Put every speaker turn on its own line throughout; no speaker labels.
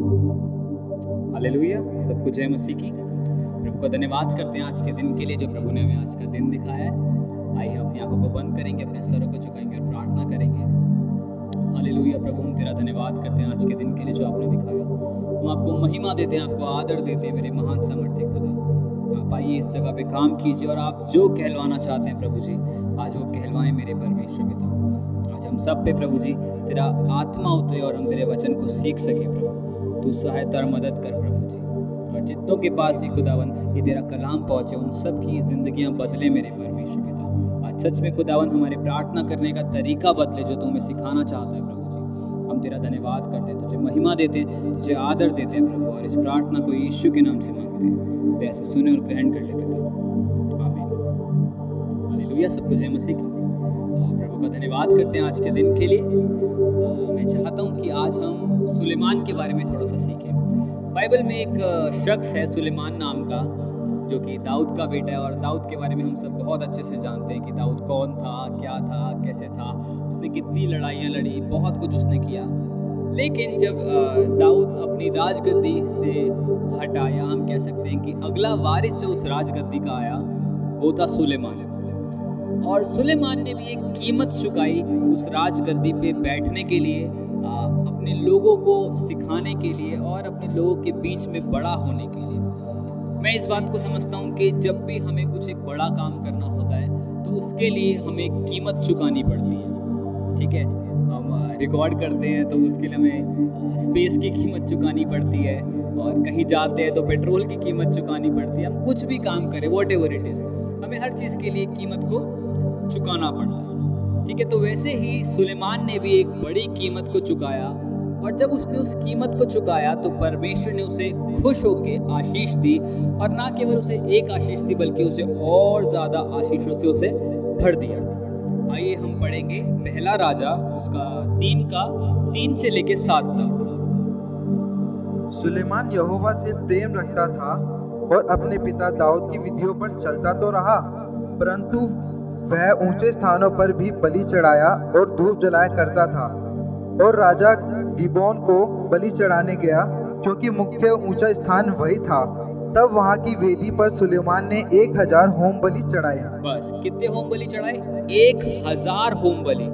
Hallelujah, सबको जय मसीह की। प्रभु का धन्यवाद करते हैं आज के दिन के लिए जो प्रभु ने हमें आज का दिन दिखाया है। आइए हम अपनी आंखों को बंद करेंगे, अपने सरों को झुकाएंगे और प्रार्थना करेंगे। हालेलुया प्रभु, हम तेरा धन्यवाद करते हैं आज के दिन के लिए जो आपने दिखाया। हम आपको महिमा देते हैं, आपको आदर देते हैं मेरे महान सामर्थ्य खुदा। आप आइए इस जगह पे काम कीजिए और आप जो कहलवाना चाहते हैं प्रभु जी, आज वो कहलवाएं मेरे परमेश्वर पिता। आज हम सब पे प्रभु जी तेरा आत्मा उतरे और हम तेरे वचन को सीख सके प्रभु। तू सहायता और मदद कर प्रभु जी, और जितनों के पास भी खुदावन ये तेरा कलाम पहुँचे उन सब की जिंदगियाँ बदले मेरे परमेश्वर पिता। आज सच में खुदावन हमारे प्रार्थना करने का तरीका बदले जो तू हमें सिखाना चाहता है प्रभु जी। हम तेरा धन्यवाद करते हैं, तुझे महिमा देते हैं, तुझे आदर देते हैं प्रभु, और इस प्रार्थना को यीशु के नाम से मांगते हैं। तो ऐसे सुने और ग्रहण कर ले पिता, आमीन। हालेलुया, सबको जय मसीह की। प्रभु का धन्यवाद करते हैं आज के दिन के लिए। मैं चाहता हूँ कि आज हम सुलेमान के बारे में थोड़ा सा सीखें। बाइबल में एक शख्स है सुलेमान नाम का, जो कि दाऊद का बेटा है, और दाऊद के बारे में हम सब बहुत अच्छे से जानते हैं कि दाऊद कौन था, क्या था, कैसे था, उसने कितनी लड़ाइयाँ लड़ी, बहुत कुछ उसने किया। लेकिन जब दाऊद अपनी राजगद्दी से हटा, या हम कह सकते हैं कि अगला वारिस जो उस राजगद्दी का आया वो था सुलेमान। और सुलेमान ने भी एक कीमत चुकाई उस राजगद्दी पे बैठने के लिए, अपने लोगों को सिखाने के लिए और अपने लोगों के बीच में बड़ा होने के लिए। मैं इस बात को समझता हूँ कि जब भी हमें कुछ एक बड़ा काम करना होता है तो उसके लिए हमें कीमत चुकानी पड़ती है। ठीक है, हम रिकॉर्ड करते हैं तो उसके लिए हमें स्पेस की कीमत चुकानी पड़ती है, और कहीं जाते हैं तो पेट्रोल की कीमत चुकानी पड़ती है। हम कुछ भी काम करें, वॉट एवर इट इज़, हमें हर चीज़ के लिए कीमत को चुकाना पड़ता है। ठीक है, तो वैसे ही सुलेमान ने भी एक बड़ी कीमत को चुकाया, और जब उसने उस कीमत को चुकाया तो परमेश्वर ने उसे खुश होकर आशीष दी, और ना केवल उसे एक आशीष दी बल्कि उसे और ज़्यादा आशीषों से उसे भर दिया। आइए हम पढ़ेंगे पहला राजा उसका 3 से लेके 7 तक।
सुलेमान यहोवा से प्रेम रखता था और अपने पिता दाऊद की विधियों पर चलता तो रहा, परंतु वह ऊंचे स्थानों पर भी बलि चढ़ाया और धूप जलाया करता था। और राजा गिबोन को बलि चढ़ाने गया, क्योंकि मुख्य ऊंचा स्थान वही था। तब वहां की वेदी पर सुलेमान ने 1000 होम बलि चढ़ाए।
बस कितने होम बलि चढ़ाए? 1000 होम बलि।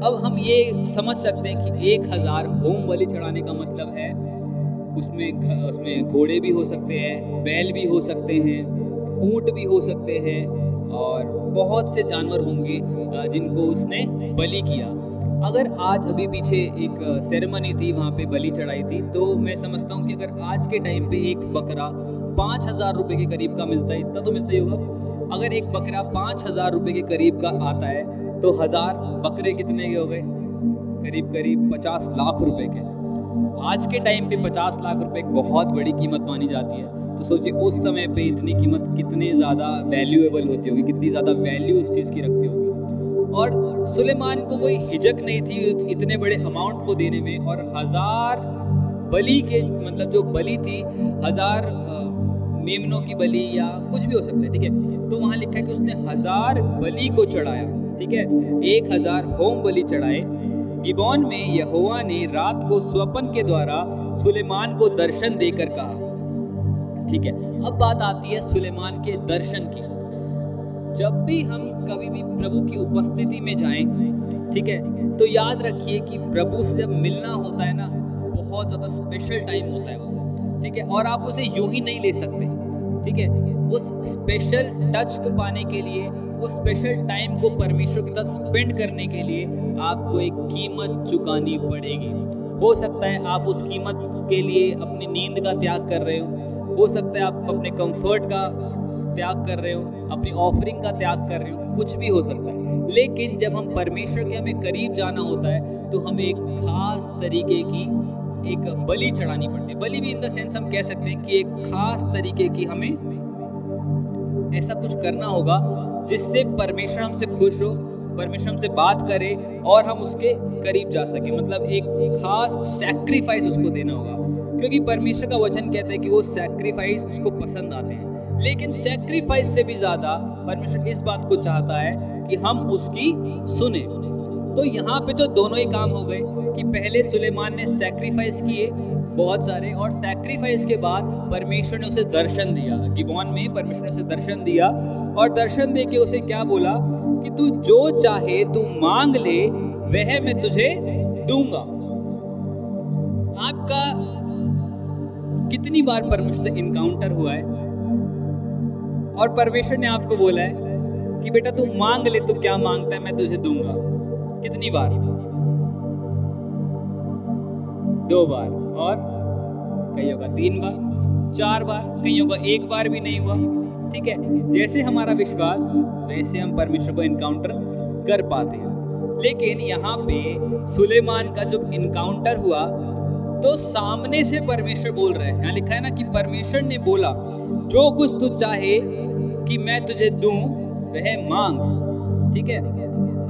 अब हम ये समझ सकते हैं कि 1000 होम बलि चढ़ाने का मतलब है उसमें घोड़े भी हो सकते हैं, बैल भी हो सकते हैं, ऊंट भी हो सकते हैं, और बहुत से जानवर होंगे जिनको उसने बलि किया। अगर आज अभी पीछे एक सेरेमनी थी, वहाँ पे बलि चढ़ाई थी, तो मैं समझता हूँ कि अगर आज के टाइम पे एक बकरा 5000 रुपये के करीब का मिलता है, इतना तो मिलता ही होगा। अगर एक बकरा 5000 रुपये के करीब का आता है तो 1000 बकरे कितने के हो गए? करीब करीब 50 लाख रुपए के। आज के टाइम पे 50 लाख रुपए एक बहुत बड़ी कीमत मानी जाती है। तो सोचिए उस समय पे इतनी कीमत कितने ज़्यादा वैल्यूएबल होती होगी, कितनी ज़्यादा वैल्यू उस चीज़ की रखती होगी। और सुलेमान को कोई हिचक नहीं थी इतने बड़े अमाउंट को देने में, और 1000 बलि के मतलब जो बलि थी 1000 मेमनों की बलि या कुछ भी हो सकता है। ठीक है, तो वहाँ लिखा है कि उसने 1000 बलि को चढ़ाया। ठीक है, 1000 होम बलि चढ़ाए। गिबोन में यहोवा ने रात को स्वप्न के द्वारा सुलेमान को दर्शन देकर कहा। ठीक है, अब बात आती है सुलेमान के दर्शन की। जब भी हम कभी भी प्रभु की उपस्थिति में जाएं, ठीक है, तो याद रखिए कि प्रभु से जब मिलना होता है ना, बहुत ज़्यादा स्पेशल टाइम होता है वो। ठीक है, और आप उसे यूं ही नहीं ले सकते। ठीक है, उस स्पेशल टच को पाने के लिए, उस स्पेशल टाइम को परमेश्वर के साथ स्पेंड करने के लिए आपको एक कीमत चुकानी पड़ेगी। हो सकता है आप उस कीमत के लिए अपनी नींद का त्याग कर रहे हो सकता है आप अपने कंफर्ट का त्याग कर रहे हो, अपनी ऑफरिंग का त्याग कर रहे हो, कुछ भी हो सकता है। लेकिन जब हम परमेश्वर के हमें करीब जाना होता है तो हमें एक खास तरीके की एक बलि चढ़ानी पड़ती है। बलि भी इन द सेंस हम कह सकते हैं कि एक खास तरीके की हमें ऐसा कुछ करना होगा जिससे परमेश्वर हमसे खुश हो, परमेश्वर हमसे बात करे और हम उसके करीब जा सके। मतलब एक खास सैक्रिफाइस उसको देना होगा, क्योंकि परमेश्वर का वचन कहता है कि वो सैक्रिफाइस उसको पसंद आते हैं। लेकिन सैक्रिफाइस से भी ज़्यादा परमेश्वर इस बात को चाहता है कि हम उसकी सुने। तो यहाँ पे तो दोनों ही काम हो गए कि पहले सुलेमान ने सैक्रिफाइस किए बहुत सारे, और सैक्रिफाइस के बाद परमेश्वर ने उसे दर्शन दिया। गिबोन में परमेश्वर ने उसे दर्शन दिया, और दर्शन दे के उसे क्या बोला कि तू जो चाहे तू मांग ले, वह मैं तुझे दूंगा। आपका कितनी बार परमेश्वर से इनकाउंटर हुआ है और परमेश्वर ने आपको बोला है कि बेटा तू मांग ले, तू क्या मांगता है मैं तुझे दूंगा? कितनी बार? 2 बार, और कहीं होगा 3 बार, 4 बार, कहीं होगा 1 बार भी नहीं हुआ। ठीक है, जैसे हमारा विश्वास वैसे हम परमेश्वर को इनकाउंटर कर पाते हैं। लेकिन यहाँ पे सुलेमान का जब इनकाउंटर हुआ तो सामने से परमेश्वर बोल रहे हैं। यहाँ लिखा है ना कि परमेश्वर ने बोला जो कुछ तू चाहे कि मैं तुझे दूं वह मांग। ठीक है,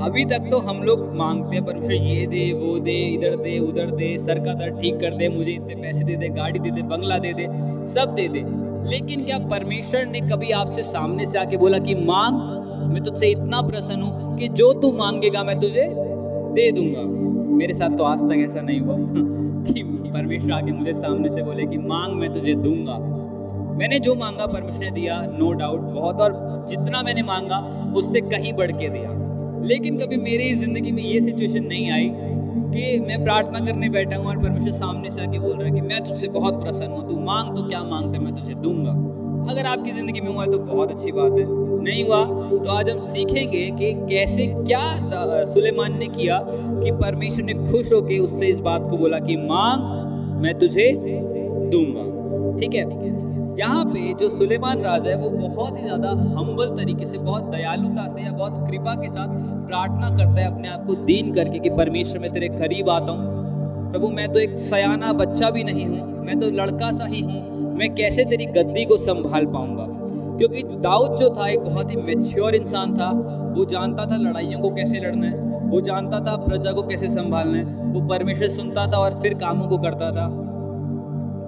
अभी तक तो हम लोग मांगते हैं परमेश्वर ये दे वो दे, इधर दे उधर दे, सर का दर्द ठीक कर दे, मुझे इतने पैसे दे दे, गाड़ी दे दे, बंगला दे दे, सब दे दे। लेकिन क्या परमेश्वर ने कभी आपसे सामने से आके बोला कि मांग, मैं तुझसे इतना प्रसन्न हूँ कि जो तू मांगेगा मैं तुझे दे दूंगा? मेरे साथ तो आज तक ऐसा नहीं हुआ कि परमेश्वर आके मुझे सामने से बोले कि मांग मैं तुझे दूंगा। मैंने जो मांगा परमेश्वर ने दिया, नो डाउट बहुत, और जितना मैंने मांगा उससे कहीं बढ़ के दिया। लेकिन कभी मेरी जिंदगी में ये सिचुएशन नहीं आई कि मैं प्रार्थना करने बैठा हूँ और परमेश्वर सामने से आके बोल रहा है कि मैं तुझसे बहुत प्रसन्न हूँ, तू मांग, तो क्या मांगता है मैं तुझे दूंगा। अगर आपकी जिंदगी में हुआ है तो बहुत अच्छी बात है, नहीं हुआ तो आज हम सीखेंगे कि कैसे क्या सुलेमान ने किया कि परमेश्वर ने खुश होकर उससे इस बात को बोला कि मांग मैं तुझे दूंगा। ठीक है, यहाँ पे जो सुलेमान राजा है वो बहुत ही ज़्यादा हम्बल तरीके से, बहुत दयालुता से या बहुत कृपा के साथ प्रार्थना करता है, अपने आप को दीन करके कि परमेश्वर मैं तेरे करीब आता हूँ। प्रभु मैं तो एक सयाना बच्चा भी नहीं हूँ, मैं तो लड़का सा ही हूँ, मैं कैसे तेरी गद्दी को संभाल पाऊंगा? क्योंकि दाऊद जो था एक बहुत ही मैच्योर इंसान था, वो जानता था लड़ाइयों को कैसे लड़ना है, वो जानता था प्रजा को कैसे संभालना है, वो परमेश्वर सुनता था और फिर कामों को करता था।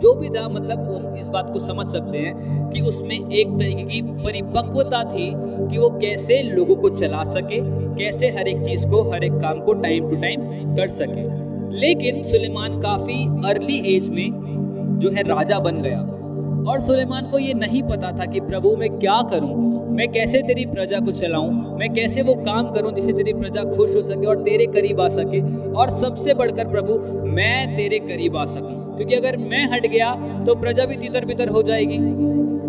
जो भी था, मतलब हम इस बात को समझ सकते हैं कि उसमें एक तरीके की परिपक्वता थी कि वो कैसे लोगों को चला सके, कैसे हर एक चीज को, हर एक काम को टाइम टू टाइम कर सके। लेकिन सुलेमान काफी अर्ली एज में जो है राजा बन गया, और सुलेमान को ये नहीं पता था कि प्रभु मैं क्या करूं, मैं कैसे तेरी प्रजा को चलाऊं, मैं कैसे वो काम करूं जिससे तेरी प्रजा खुश हो सके और तेरे करीब आ सके, और सबसे बढ़कर प्रभु मैं तेरे करीब आ सकूं। क्योंकि अगर मैं हट गया तो प्रजा भी तितर बितर हो जाएगी,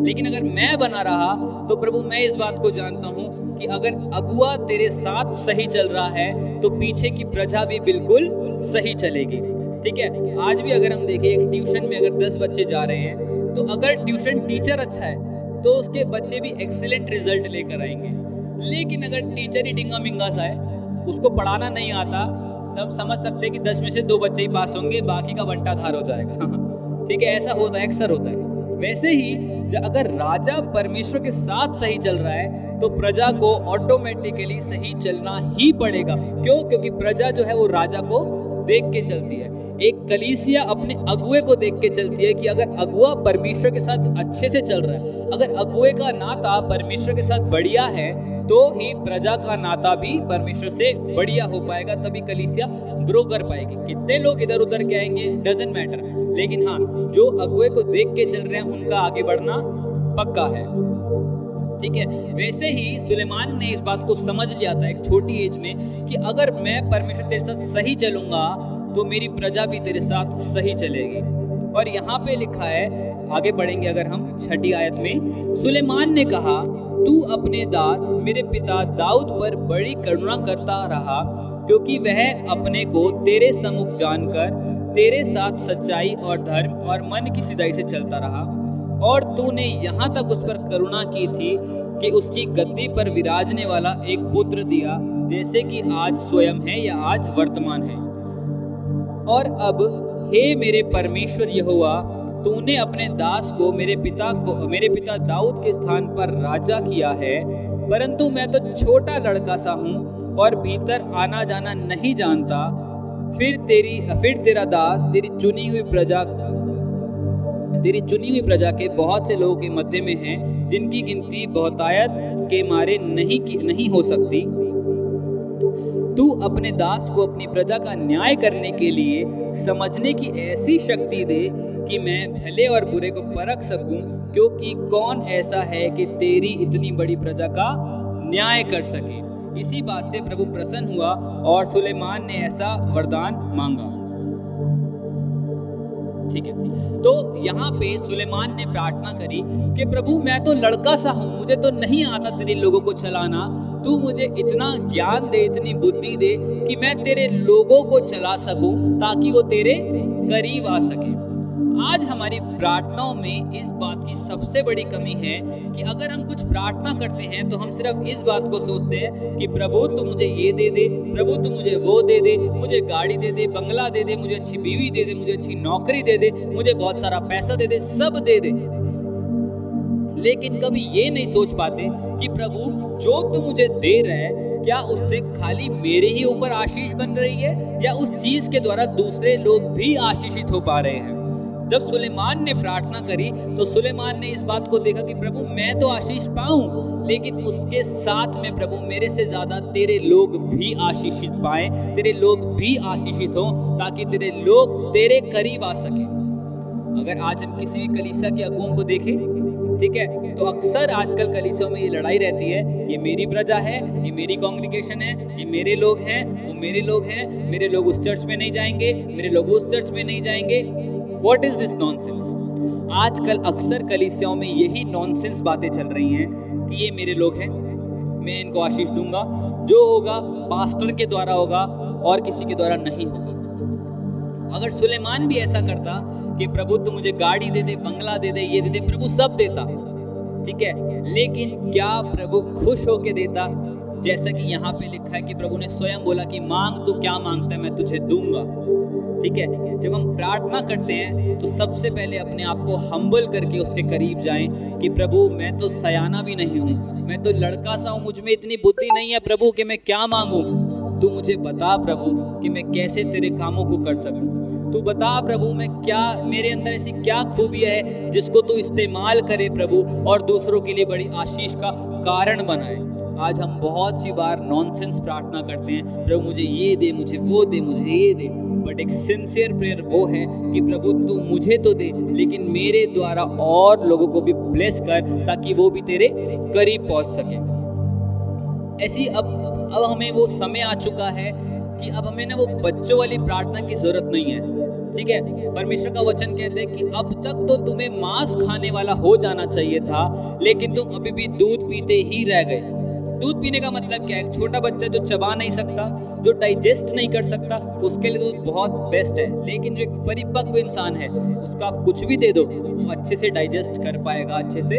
लेकिन अगर मैं बना रहा तो प्रभु मैं इस बात को जानता हूं कि अगर अगुआ तेरे साथ सही चल रहा है तो पीछे की प्रजा भी बिल्कुल सही चलेगी। ठीक है, आज भी अगर हम देखें एक ट्यूशन में अगर 10 बच्चे जा रहे हैं तो अगर ट्यूशन टीचर अच्छा है तो उसके बच्चे भी एक्सीलेंट रिजल्ट लेकर आएंगे। लेकिन अगर टीचर ही डिंगा मिंगा सा है, उसको पढ़ाना नहीं आता, तब समझ सकते हैं कि 10 में से 2 बच्चे ही पास होंगे, बाकी का बंटाधार हो जाएगा। ठीक है, ऐसा होता है, अक्सर होता है। वैसे ही अगर राजा परमेश्वर के साथ सही चल रहा है तो प्रजा को ऑटोमेटिकली सही चलना ही पड़ेगा। क्यों? क्योंकि प्रजा जो है वो राजा को देख के चलती है। एक कलीसिया अपने अगुए को देख के चलती है कि अगर अगुआ परमेश्वर के साथ अच्छे से चल रहा है, अगर अगुए का नाता परमेश्वर के साथ बढ़िया है तो ही प्रजा का नाता भी परमेश्वर से बढ़िया हो पाएगा, तभी कलीसिया ग्रो कर पाएगी। कितने लोग इधर उधर के आएंगे डजंट मैटर, लेकिन हाँ जो अगुए को देख के चल रहे हैं उनका आगे बढ़ना पक्का है। ठीक है, वैसे ही सुलेमान ने इस बात को समझ लिया था एक छोटी एज में कि अगर मैं परमेश्वर तेरे साथ सही चलूंगा तो मेरी प्रजा भी तेरे साथ सही चलेगी। और यहाँ पे लिखा है, आगे पढ़ेंगे अगर हम 6ठी आयत में, सुलेमान ने कहा तू अपने दास मेरे पिता दाऊद पर बड़ी करुणा करता रहा, क्योंकि वह अपने को तेरे सम्मुख जानकर तेरे साथ सच्चाई और धर्म और मन की सीधाई से चलता रहा, और तूने यहाँ तक उस पर करुणा की थी कि उसकी गद्दी पर विराजने वाला एक पुत्र दिया, जैसे कि आज स्वयं है या आज वर्तमान है। और अब हे मेरे परमेश्वर यहोवा, तूने अपने दास को मेरे पिता दाऊद के स्थान पर राजा किया है, परंतु मैं तो छोटा लड़का सा हूँ और भीतर आना जाना नहीं जानता। फिर तेरा दास तेरी चुनी हुई प्रजा के बहुत से लोगों के मध्य में है, जिनकी गिनती बहुतायत के मारे नहीं हो सकती। तू अपने दास को अपनी प्रजा का न्याय करने के लिए समझने की ऐसी शक्ति दे कि मैं भले और बुरे को परख सकूं, क्योंकि कौन ऐसा है कि तेरी इतनी बड़ी प्रजा का न्याय कर सके। इसी बात से प्रभु प्रसन्न हुआ और सुलेमान ने ऐसा वरदान मांगा। ठीक है, तो यहाँ पे सुलेमान ने प्रार्थना करी कि प्रभु मैं तो लड़का सा हूँ, मुझे तो नहीं आता तेरे लोगों को चलाना, तू मुझे इतना ज्ञान दे, इतनी बुद्धि दे कि मैं तेरे लोगों को चला सकूं ताकि वो तेरे करीब आ सके। आज हमारी प्रार्थनाओं में इस बात की सबसे बड़ी कमी है कि अगर हम कुछ प्रार्थना करते हैं तो हम सिर्फ इस बात को सोचते हैं कि प्रभु तू मुझे ये दे दे, प्रभु तू मुझे वो दे दे, मुझे गाड़ी दे दे, बंगला दे दे, मुझे अच्छी बीवी दे दे, मुझे अच्छी नौकरी दे दे, मुझे बहुत सारा पैसा दे दे, सब दे दे। लेकिन कभी ये नहीं सोच पाते कि प्रभु जो तू मुझे दे रहा है, क्या उससे खाली मेरे ही ऊपर आशीष बन रही है या उस चीज के द्वारा दूसरे लोग भी आशीषित हो पा रहे हैं। जब सुलेमान ने प्रार्थना करी तो सुलेमान ने इस बात को देखा कि प्रभु मैं तो आशीष पाऊं, लेकिन उसके साथ में प्रभु मेरे से ज्यादा तेरे लोग भी आशीषित पाए, तेरे लोग भी आशीषित हो, ताकि तेरे लोग तेरे करीब आ सके। अगर आज हम किसी भी कलीसिया के अगुओं को देखें, ठीक है, तो अक्सर आजकल कलीसियों में ये लड़ाई रहती है, ये मेरी प्रजा है, ये मेरी कांग्रीगेशन है, ये मेरे लोग हैं, वो मेरे लोग हैं, मेरे लोग उस चर्च में नहीं जाएंगे, मेरे लोग उस चर्च में नहीं जाएंगे। What is this nonsense? आजकल अक्सर कलीसियाओं में यही नॉनसेंस बातें चल रही हैं कि ये मेरे लोग हैं, मैं इनको आशीष दूंगा, जो होगा पास्टर के द्वारा होगा और किसी के द्वारा नहीं होगा। अगर सुलेमान भी ऐसा करता कि प्रभु तू मुझे गाड़ी दे दे, बंगला दे दे, ये दे दे, प्रभु सब देता, ठीक है, लेकिन क्या प्रभु खुश होके देता? जैसा कि यहाँ पे लिखा है कि प्रभु ने स्वयं बोला कि मांग तू क्या मांगता है, मैं तुझे दूंगा। ठीक है, जब हम प्रार्थना करते हैं तो सबसे पहले अपने आप को हम्बल करके उसके करीब जाएं कि प्रभु मैं तो सयाना भी नहीं हूँ, मैं तो लड़का सा हूँ, मुझ में इतनी बुद्धि नहीं है प्रभु कि मैं क्या मांगूं। तू मुझे बता प्रभु कि मैं कैसे तेरे कामों को कर सकूं। तू बता प्रभु मैं क्या, मेरे अंदर ऐसी क्या खूबियाँ है जिसको तू इस्तेमाल करे प्रभु और दूसरों के लिए बड़ी आशीष का कारण बनाए। आज हम बहुत सी बार नॉनसेंस प्रार्थना करते हैं, प्रभु मुझे ये दे, मुझे वो दे, मुझे ये दे, बट एक सिंसियर प्रेयर वो है कि प्रभु तू मुझे तो दे, लेकिन मेरे द्वारा और लोगों को भी ब्लेस कर ताकि वो भी तेरे करीब पहुंच सके। ऐसी अब हमें वो समय आ चुका है कि अब हमें ना वो बच्चों वाली प्रार्थना की जरूरत नहीं है। ठीक है, परमेश्वर का वचन कहते हैं कि अब तक तो तुम्हें मांस खाने वाला हो जाना चाहिए था, लेकिन तुम अभी भी दूध पीते ही रह गए। दूध पीने का मतलब क्या है? एक छोटा बच्चा जो चबा नहीं सकता, जो डाइजेस्ट नहीं कर सकता, उसके लिए दूध बहुत बेस्ट है। लेकिन जो एक परिपक्व इंसान है, उसको आप कुछ भी दे दो, वो अच्छे से डाइजेस्ट कर पाएगा, अच्छे से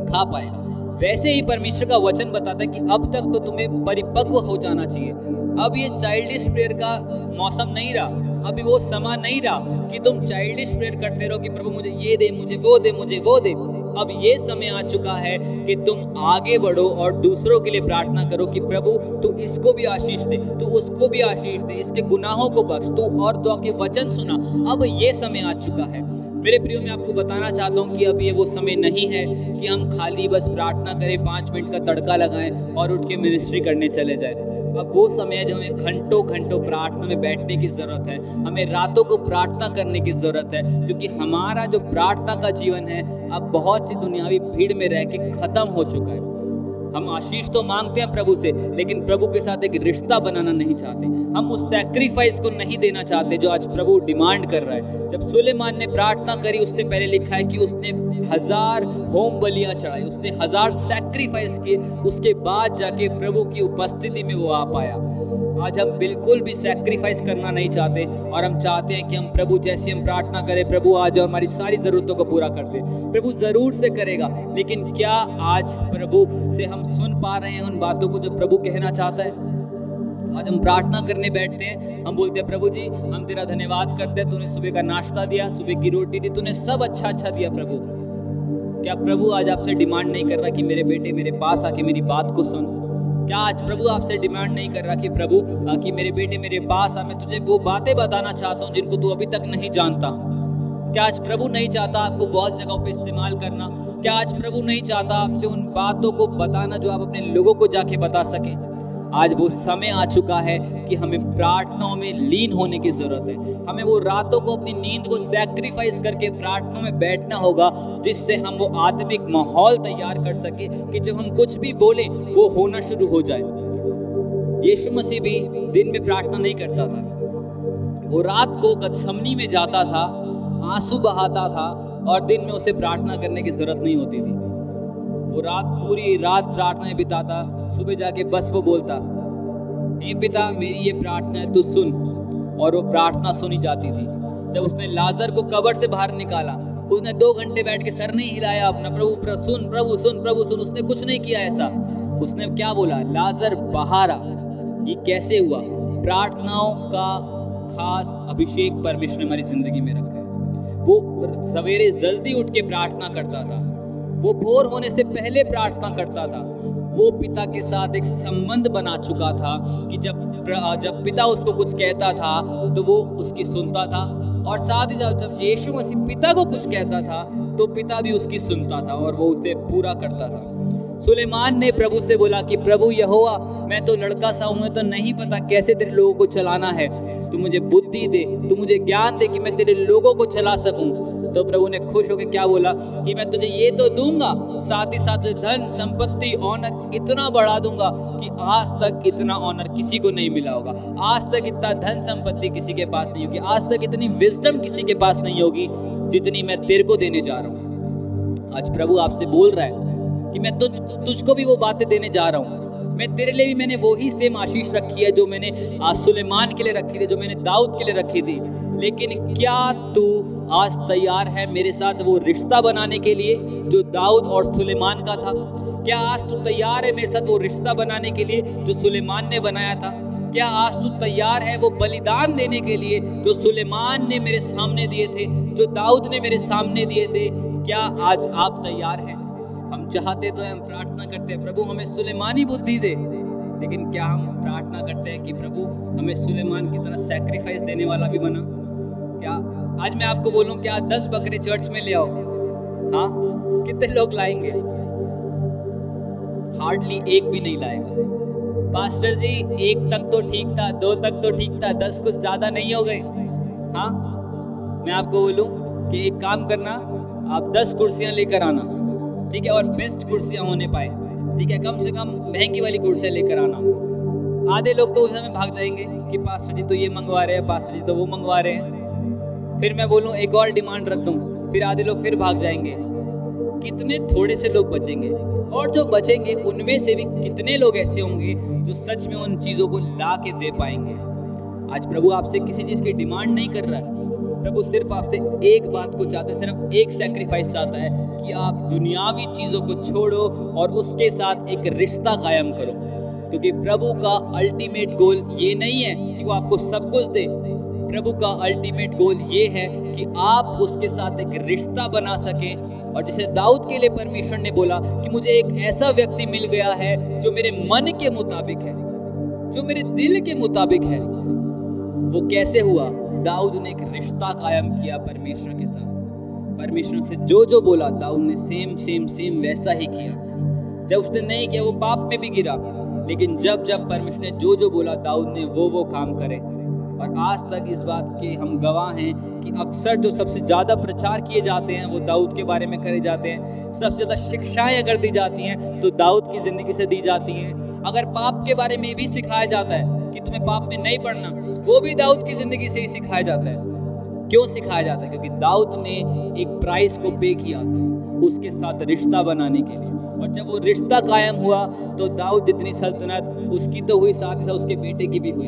खा पाएगा। वैसे ही परमेश्वर का वचन बताता है कि अब तक तो तुम्हें परिपक्व हो जाना चाहिए। अब ये चाइल्डिश प्रेयर का मौसम नहीं रहा, अभी वो समय नहीं रहा कि तुम चाइल्डिश प्रेयर करते रहो कि प्रभु मुझे ये दे, मुझे वो दे, मुझे वो दे। अब ये समय आ चुका है कि तुम आगे बढ़ो और दूसरों के लिए प्रार्थना करो कि प्रभु तू इसको भी आशीष दे, तू उसको भी आशीष दे, इसके गुनाहों को बख्श, तू और दुआ के वचन सुना। अब ये समय आ चुका है। मेरे प्रियो, मैं आपको बताना चाहता हूँ कि अब ये वो समय नहीं है कि हम खाली बस प्रार्थना करें, 5 मिनट का तड़का लगाएं और उठ के मिनिस्ट्री करने चले जाएं। अब वो समय है जब हमें घंटों घंटों प्रार्थना में बैठने की ज़रूरत है, हमें रातों को प्रार्थना करने की ज़रूरत है, क्योंकि हमारा जो प्रार्थना का जीवन है अब बहुत सी दुनियावी भीड़ में रह के ख़त्म हो चुका है। हम आशीष तो मांगते हैं प्रभु से, लेकिन प्रभु के साथ एक रिश्ता बनाना नहीं चाहते। हम उस सैक्रिफाइस को नहीं देना चाहते जो आज प्रभु डिमांड कर रहा है। जब सुलेमान ने प्रार्थना करी, उससे पहले लिखा है कि उसने 1000 होम बलियां चढ़ाई, उसने 1000 सैक्रिफाइस किए, उसके बाद जाके प्रभु की उपस्थिति में वो आ पाया। आज हम बिल्कुल भी सैक्रिफाइस करना नहीं चाहते और हम चाहते हैं कि हम प्रभु जैसी हम प्रार्थना करें, प्रभु आ जाओ हमारी सारी ज़रूरतों को पूरा कर दे। प्रभु ज़रूर से करेगा, लेकिन क्या आज प्रभु से हम सुन पा रहे हैं उन बातों को जो प्रभु कहना चाहता है? आज हम प्रार्थना करने बैठते हैं, हम बोलते हैं प्रभु जी हम तेरा धन्यवाद करते हैं, तूने सुबह का नाश्ता दिया, सुबह की रोटी दी, तूने सब अच्छा दिया प्रभु। क्या प्रभु आज आपसे डिमांड नहीं कर रहा कि मेरे बेटे मेरे पास आके मेरी बात को सुन? क्या आज प्रभु आपसे डिमांड नहीं कर रहा कि प्रभु कि मेरे बेटे मेरे पास आ, मैं तुझे वो बातें बताना चाहता हूँ जिनको तू अभी तक नहीं जानता? क्या आज प्रभु नहीं चाहता आपको बहुत जगहों पे इस्तेमाल करना? क्या आज प्रभु नहीं चाहता आपसे उन बातों को बताना जो आप अपने लोगों को जाके बता सके? आज वो समय आ चुका है कि हमें प्रार्थनाओं में लीन होने की जरूरत है। हमें वो रातों को अपनी नींद को सैक्रिफाइस करके प्रार्थनाओं में बैठना होगा, जिससे हम वो आत्मिक माहौल तैयार कर सके कि जब हम कुछ भी बोले वो होना शुरू हो जाए। यीशु मसीह भी दिन में प्रार्थना नहीं करता था, वो रात को गतसमनी में जाता था, आंसू बहाता था और दिन में उसे प्रार्थना करने की जरूरत नहीं होती थी। वो पूरी रात प्रार्थना में बिताता, सुबह जाके बस वो बोलता, हे पिता मेरी ये प्रार्थना है तू सुन, और वो प्रार्थना सुनी जाती थी। जब उसने लाजर को कब्र से बाहर निकाला, उसने 2 घंटे बैठ के सर नहीं हिलाया अपना, प्रभु सुन, प्रभु सुन, प्रभु सुन, उसने कुछ नहीं किया ऐसा। उसने क्या बोला? लाजर बाहर आ। ये कैसे हुआ? प्रार्थनाओं का खास अभिषेक परमेश्वर ने हमारी जिंदगी में रखा है। वो सवेरे जल्दी उठ के प्रार्थना करता था, वो भोर होने से पहले प्रार्थना करता था। वो पिता के साथ एक संबंध बना चुका था कि जब पिता उसको कुछ कहता था तो वो उसकी सुनता था, और साथ ही जब यीशु मसीह पिता को कुछ कहता था तो पिता भी उसकी सुनता था और वो उसे पूरा करता था। सुलेमान ने प्रभु से बोला कि प्रभु यहोवा, मैं तो लड़का सा हूं, तो नहीं पता कैसे तेरे लोगों को चलाना है, तू मुझे बुद्धि दे, तू मुझे ज्ञान दे कि मैं तेरे लोगों को चला सकूं। तो प्रभु ने खुश होकर क्या बोला कि मैं तुझे ये तो दूंगा, साथ ही साथ धन संपत्ति ऑनर इतना बढ़ा दूंगा कि आज तक इतना ऑनर किसी को नहीं मिला होगा, आज तक इतना धन संपत्ति किसी के पास नहीं होगी, आज तक इतनी विजडम किसी के पास नहीं होगी जितनी मैं तेरे को देने जा रहा हूँ। आज प्रभु आपसे बोल रहा है कि मैं तुझको भी वो बातें देने जा रहा हूँ। मैं तेरे लिए भी मैंने वही सेम आशीष रखी है जो मैंने सुलेमान के लिए रखी थी, जो मैंने दाऊद के लिए रखी थी। लेकिन क्या तू आज तैयार है मेरे साथ वो रिश्ता बनाने के लिए जो दाऊद और सुलेमान का था? क्या आज तू तैयार है मेरे साथ वो रिश्ता बनाने के लिए जो सुलेमान ने बनाया था? क्या आज तू तैयार है वो बलिदान देने के लिए जो सुलेमान ने मेरे सामने दिए थे, जो दाऊद ने मेरे सामने दिए थे? क्या आज आप तैयार हैं? हम चाहते तो हम प्रार्थना करते हैं प्रभु हमें सुलेमानी बुद्धि दे, लेकिन क्या हम प्रार्थना करते हैं कि प्रभु हमें सुलेमान की तरह सैक्रिफाइस देने वाला भी बना? क्या आज मैं आपको बोलूं कि आज 10 बकरे चर्च में ले आओ, हाँ कितने लोग लाएंगे? हार्डली एक भी नहीं लाएगा। पास्टर जी 1 तक तो ठीक था, 2 तक तो ठीक था, 10 कुछ ज्यादा नहीं हो गए? हाँ मैं आपको बोलूं कि एक काम करना, आप 10 कुर्सियां लेकर आना, ठीक है, और बेस्ट कुर्सियां होने पाए, ठीक है, कम से कम महंगी वाली कुर्सियां लेकर आना। आधे लोग तो उस समय भाग जाएंगे कि पास्टर जी तो ये मंगवा रहे हैं, पास्टर जी तो वो मंगवा रहे हैं। फिर मैं बोलूं एक और डिमांड रख दूं, फिर आधे लोग फिर भाग जाएंगे। कितने थोड़े से लोग बचेंगे, और जो बचेंगे उनमें से भी कितने लोग ऐसे होंगे जो सच में उन चीजों को ला के दे पाएंगे? आज प्रभु आपसे किसी चीज की डिमांड नहीं कर रहा है, प्रभु सिर्फ आपसे एक बात को चाहता है, सिर्फ एक सैक्रिफाइस चाहता है कि आप दुनियावी चीजों को छोड़ो और उसके साथ एक रिश्ता कायम करो। क्योंकि प्रभु का अल्टीमेट गोल ये नहीं है कि वो आपको सब कुछ दे, प्रभु का अल्टीमेट गोल ये है कि आप उसके साथ एक रिश्ता बना सके। और जैसे दाऊद के लिए परमेश्वर ने बोला कि मुझे एक ऐसा व्यक्ति मिल गया है जो मेरे मन के मुताबिक है, जो मेरे दिल के मुताबिक है। वो कैसे हुआ? दाऊद ने एक रिश्ता कायम किया परमेश्वर के साथ। परमेश्वर से जो बोला दाऊद ने सेम वैसा ही किया। जब उसने नहीं किया वो पाप में भी गिरा, लेकिन जब परमेश्वर ने जो बोला दाऊद ने वो काम करे। और आज तक इस बात के हम गवाह हैं कि अक्सर जो सबसे ज़्यादा प्रचार किए जाते हैं वो दाऊद के बारे में करे जाते हैं। सबसे ज़्यादा शिक्षाएं अगर दी जाती हैं तो दाऊद की ज़िंदगी से दी जाती हैं। अगर पाप के बारे में भी सिखाया जाता है कि तुम्हें पाप में नहीं पड़ना, वो भी दाऊद की ज़िंदगी से ही सिखाया जाता है। क्यों सिखाया जाता है? क्योंकि दाऊद ने एक प्राइस को पे किया था उसके साथ रिश्ता बनाने के लिए। और जब वो रिश्ता कायम हुआ तो दाऊद जितनी सल्तनत उसकी तो हुई, साथ ही साथ उसके बेटे की भी हुई।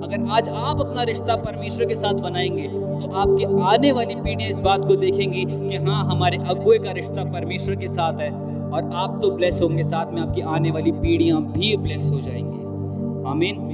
अगर आज आप अपना रिश्ता परमेश्वर के साथ बनाएंगे तो आपकी आने वाली पीढ़ियां इस बात को देखेंगी कि हाँ हमारे अगुए का रिश्ता परमेश्वर के साथ है, और आप तो ब्लेस होंगे, साथ में आपकी आने वाली पीढ़ियां भी ब्लेस हो जाएंगी। आमीन।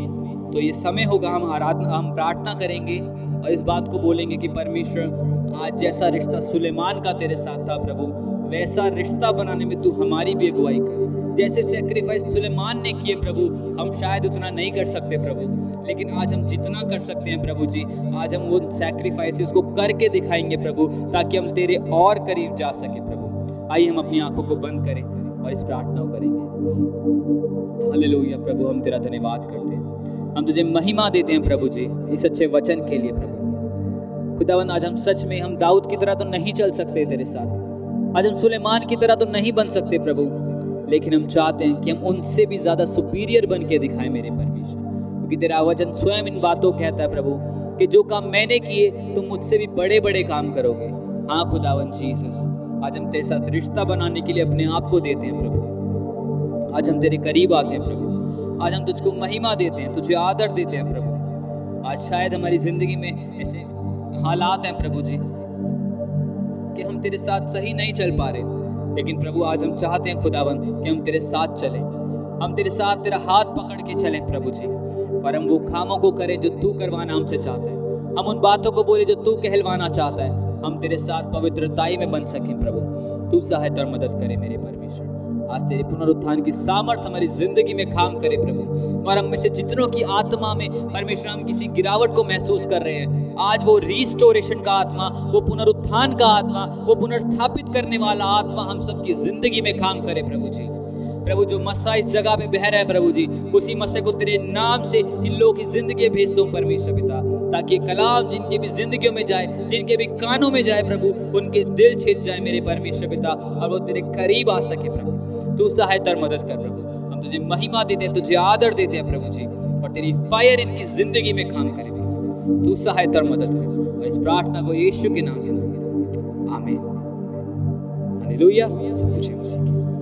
तो ये समय होगा हम प्रार्थना करेंगे और इस बात को बोलेंगे कि परमेश्वर आज जैसा रिश्ता सुलेमान का तेरे साथ था प्रभु, वैसा रिश्ता बनाने में तू हमारी भी अगुवाई कर। जैसे सैक्रिफाइस सुलेमान ने किए प्रभु, हम शायद उतना नहीं कर सकते प्रभु, लेकिन आज हम जितना कर सकते हैं प्रभु जी, आज हम वो सैक्रिफाइसेस को करके दिखाएंगे प्रभु, ताकि हम तेरे और करीब जा सके प्रभु। आइए हम अपनी आंखों को बंद करें। और इस प्रार्थना को करेंगे। हालेलुया प्रभु, हम तेरा धन्यवाद करते हैं, हम तुझे महिमा देते हैं प्रभु जी इस अच्छे वचन के लिए प्रभु। खुदावन आज हम सच में हम दाऊद की तरह तो नहीं चल सकते तेरे साथ, आज हम सुलेमान की तरह तो नहीं बन सकते प्रभु, लेकिन हम चाहते हैं कि हम उनसे भी ज्यादा सुपीरियर बन के दिखाएं मेरे परमेश्वर, क्योंकि तेरा वचन स्वयं इन बातों कहता है प्रभु कि जो काम मैंने किए तुम मुझसे भी बड़े बड़े काम करोगे। हाँ खुदावन जीसस, आज हम तेरे साथ रिश्ता बनाने के लिए अपने आप को देते हैं प्रभु, आज हम तेरे करीब आते हैं प्रभु, आज हम तुझको महिमा देते हैं, तुझे आदर देते हैं प्रभु। आज शायद हमारी जिंदगी में ऐसे हालात हैं प्रभु जी कि हम तेरे साथ सही नहीं चल पा रहे, लेकिन प्रभु आज हम चाहते हैं खुदावन कि हम तेरे साथ चलें, हम तेरे साथ तेरा हाथ पकड़ के चलें प्रभु जी, और हम वो कामों को करें जो तू करवाना हमसे चाहता है, हम उन बातों को बोले जो तू कहलवाना चाहता है, हम तेरे साथ पवित्रताई में बन सकें प्रभु। तू सहायता और मदद करे मेरे परमेश्वर। आज तेरे पुनरुत्थान की सामर्थ हमारी जिंदगी में काम करे प्रभु, और हम में से जितनों की आत्मा में परमेश्वर हम किसी गिरावट को महसूस कर रहे हैं, आज वो रिस्टोरेशन का आत्मा, वो पुनरुत्थान का आत्मा, वो पुनर्स्थापित करने वाला आत्मा हम सबकी जिंदगी में काम करे प्रभु जी। प्रभु जो मस्सा इस जगह पे बह रहा है प्रभु जी, उसी मस्से को तेरे नाम से इन लोगों की जिंदगी भेज दो परमेश्वर पिता, ताकि कलाम जिनके भी जिंदगियों में जाए, जिनके भी कानों में जाए प्रभु, उनके दिल छिद जाए मेरे परमेश्वर पिता, और वो तेरे करीब आ सके प्रभु। तू सहायता और मदद कर प्रभु, हम तुझे महिमा देते हैं, तुझे आदर देते हैं प्रभु जी, और तेरी फायर इनकी जिंदगी में काम करे प्रभु। तू सहायता और मदद कर, और इस प्रार्थना को यीशु के नाम से मांगते हैं, आमीन। हालेलुया। सब कुछ है मसीह की।